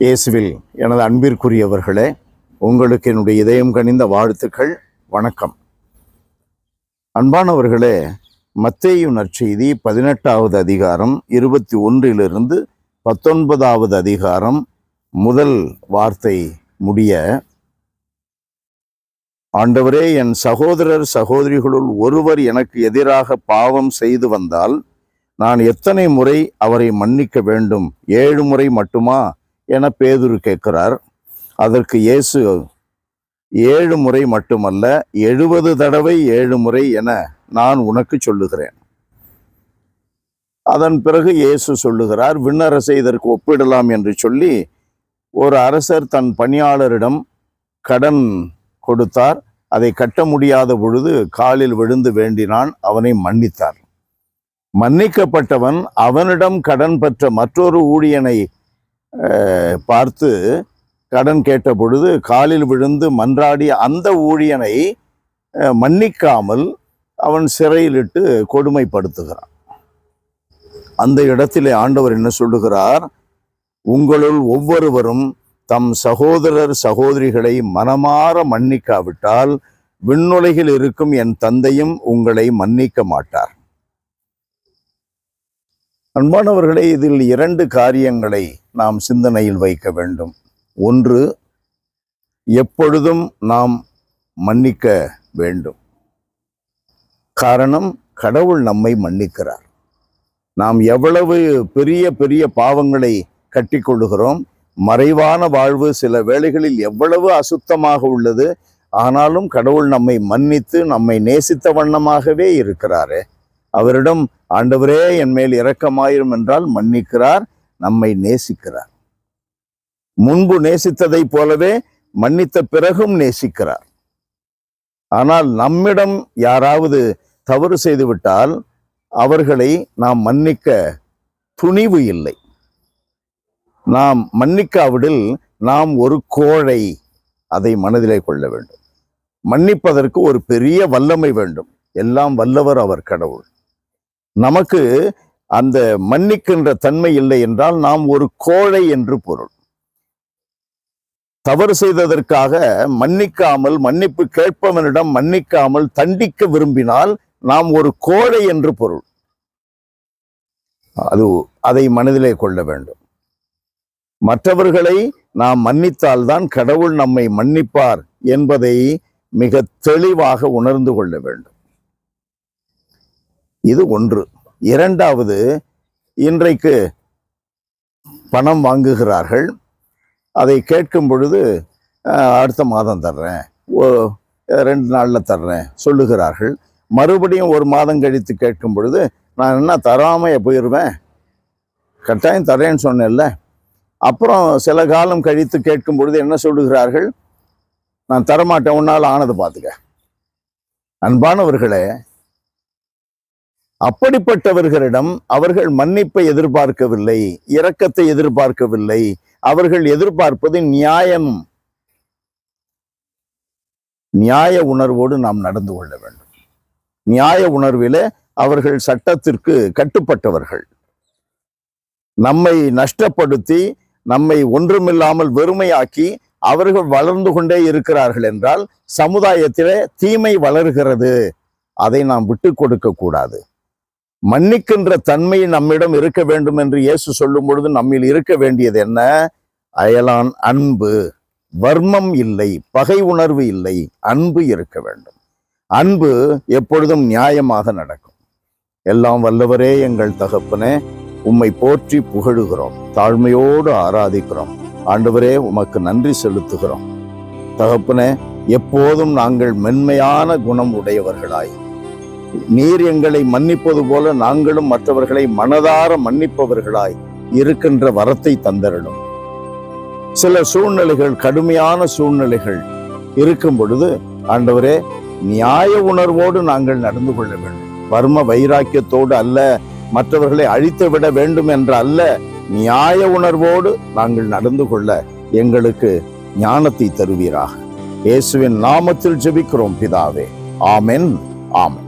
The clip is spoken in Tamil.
இயேசுவில் எனது அன்பிற்குரியவர்களே, உங்களுக்கு என்னுடைய இதயம் கனிந்த வாழ்த்துக்கள். வணக்கம். அன்பானவர்களே, மத்தேயு நற்செய்தி 18வது அதிகாரம் 21 19வது அதிகாரம் முதல் வார்த்தை முடிய, ஆண்டவரே, என் சகோதரர் சகோதரிகளுள் ஒருவர் எனக்கு எதிராக பாவம் செய்து வந்தால் நான் எத்தனை முறை அவரை மன்னிக்க வேண்டும்? 7 முறை மட்டுமா என பேதுரு கேட்கிறார். அதற்கு இயேசு 7 முறை மட்டுமல்ல, 70 தடவை 7 முறை என நான் உனக்கு சொல்லுகிறேன். அதன் பிறகு இயேசு சொல்லுகிறார், விண்ணரசை இதற்கு ஒப்பிடலாம் என்று சொல்லி, ஒரு அரசர் தன் பணியாளரிடம் கடன் கொடுத்தார். அதை கட்ட முடியாத பொழுது காலில் விழுந்து வேண்டினான். அவனை மன்னித்தார். மன்னிக்கப்பட்டவன் அவனிடம் கடன் பெற்ற மற்றொரு ஊழியனை பார்த்து கடன் கேட்ட பொழுது காலில் விழுந்து மன்றாடிய அந்த ஊழியனை மன்னிக்காமல் அவன் சிறையிலிட்டு கொடுமைப்படுத்துகிறான். அந்த இடத்திலே ஆண்டவர் என்ன சொல்லுகிறார்? உங்களுள் ஒவ்வொருவரும் தம் சகோதரர் சகோதரிகளை மனமாற மன்னிக்காவிட்டால் விண்ணுலகில் இருக்கும் என் தந்தையும் உங்களை மன்னிக்க மாட்டார். அன்பானவர்களே, இதில் 2 காரியங்களை நாம் சிந்தனையில் வைக்க வேண்டும். ஒன்று, எப்பொழுதும் நாம் மன்னிக்க வேண்டும். காரணம், கடவுள் நம்மை மன்னிக்கிறார். நாம் எவ்வளவு பெரிய பெரிய பாவங்களை கட்டிக்கொள்ளுகிறோம். மறைவான வாழ்வு சில வேளைகளில் எவ்வளவு அசுத்தமாக உள்ளது. ஆனாலும் கடவுள் நம்மை மன்னித்து நம்மை நேசித்த வண்ணமாகவே இருக்கிறாரே. அவரிடம், ஆண்டவரே என் மேல் இரக்கமாயிரும் என்றால் மன்னிக்கிறார், நம்மை நேசிக்கிறார். முன்பு நேசித்ததை போலவே மன்னித்த பிறகும் நேசிக்கிறார். ஆனால் நம்மிடம் யாராவது தவறு செய்துவிட்டால் அவர்களை நாம் மன்னிக்க துணிவு இல்லை. நாம் மன்னிக்காவிடில் நாம் ஒரு கோழை. அதை மனதிலே கொள்ள வேண்டும். மன்னிப்பதற்கு ஒரு பெரிய வல்லமை வேண்டும். எல்லாம் வல்லவர் அவர் கடவுள். நமக்கு அந்த மன்னிக்கின்ற தன்மை இல்லை என்றால் நாம் ஒரு கோழை என்று பொருள். தவறு செய்ததற்காக மன்னிக்காமல், மன்னிப்பு கேட்பவனிடம் மன்னிக்காமல் தண்டிக்க விரும்பினால் நாம் ஒரு கோழை என்று பொருள். அதை மனதிலே கொள்ள வேண்டும். மற்றவர்களை நாம் மன்னித்தால்தான் கடவுள் நம்மை மன்னிப்பார் என்பதை மிக தெளிவாக உணர்ந்து கொள்ள வேண்டும். இது ஒன்று. இரண்டாவது, இன்றைக்கு பணம் வாங்குகிறார்கள். அதை கேட்கும் பொழுது அடுத்த மாதம் தர்றேன், 2 நாளில் தர்றேன் சொல்லுகிறார்கள். மறுபடியும் 1 மாதம் கழித்து கேட்கும் பொழுது, நான் என்ன தராமைய போயிடுவேன், கட்டாயம் தரேன்னு சொன்னேன்ல. அப்புறம் சில காலம் கழித்து கேட்கும் பொழுது என்ன சொல்லுகிறார்கள்? நான் தரமாட்டேன், உன்னால் ஆனது பார்த்துக்க. அன்பானவர்களே, அப்படிப்பட்டவர்களிடம் அவர்கள் மன்னிப்பை எதிர்பார்க்கவில்லை, இரக்கத்தை எதிர்பார்க்கவில்லை. அவர்கள் எதிர்பார்ப்பது நியாயம். நியாய உணர்வோடு நாம் நடந்து கொள்ள வேண்டும். நியாய உணர்விலே அவர்கள் சட்டத்திற்கு கட்டுப்பட்டவர்கள். நம்மை நஷ்டப்படுத்தி, நம்மை ஒன்றுமில்லாமல் வெறுமையாக்கி அவர்கள் வளர்ந்து கொண்டே இருக்கிறார்கள் என்றால் சமுதாயத்திலே தீமை வளர்கிறது. அதை நாம் விட்டு கொடுக்க கூடாது. மன்னிக்கின்ற தன்மை நம்மிடம் இருக்க வேண்டும் என்று இயேசு சொல்லும் பொழுது நம்மில் இருக்க வேண்டியது என்ன? அயலான் அன்பு. வர்மம் இல்லை, பகை உணர்வு இல்லை, அன்பு இருக்க வேண்டும். அன்பு எப்பொழுதும் நியாயமாக நடக்கும். எல்லாம் வல்லவரே எங்கள் தகப்பனே, உம்மை போற்றி புகழுகிறோம், தாழ்மையோடு ஆராதிக்கிறோம். ஆண்டவரே, உமக்கு நன்றி செலுத்துகிறோம். தகப்பனே, எப்போதும் நாங்கள் மென்மையான குணம் உடையவர்களாய், நீர் எங்களை மன்னிப்பது போல நாங்களும் மற்றவர்களை மனதார மன்னிப்பவர்களாய் இருக்கின்ற வரத்தை தந்தரணும். சில சூழ்நிலைகள், கடுமையான சூழ்நிலைகள் இருக்கும் பொழுது ஆண்டவரே, நியாய உணர்வோடு நாங்கள் நடந்து கொள்ள வேண்டும். வர்ம வைராக்கியத்தோடு அல்ல, மற்றவர்களை அழித்து விட வேண்டும் என்ற அல்ல, நியாய உணர்வோடு நாங்கள் நடந்து கொள்ள எங்களுக்கு ஞானத்தை தருவீராக. இயேசுவின் நாமத்தில் ஜெபிக்கிறோம் பிதாவே. ஆமென். ஆமென்.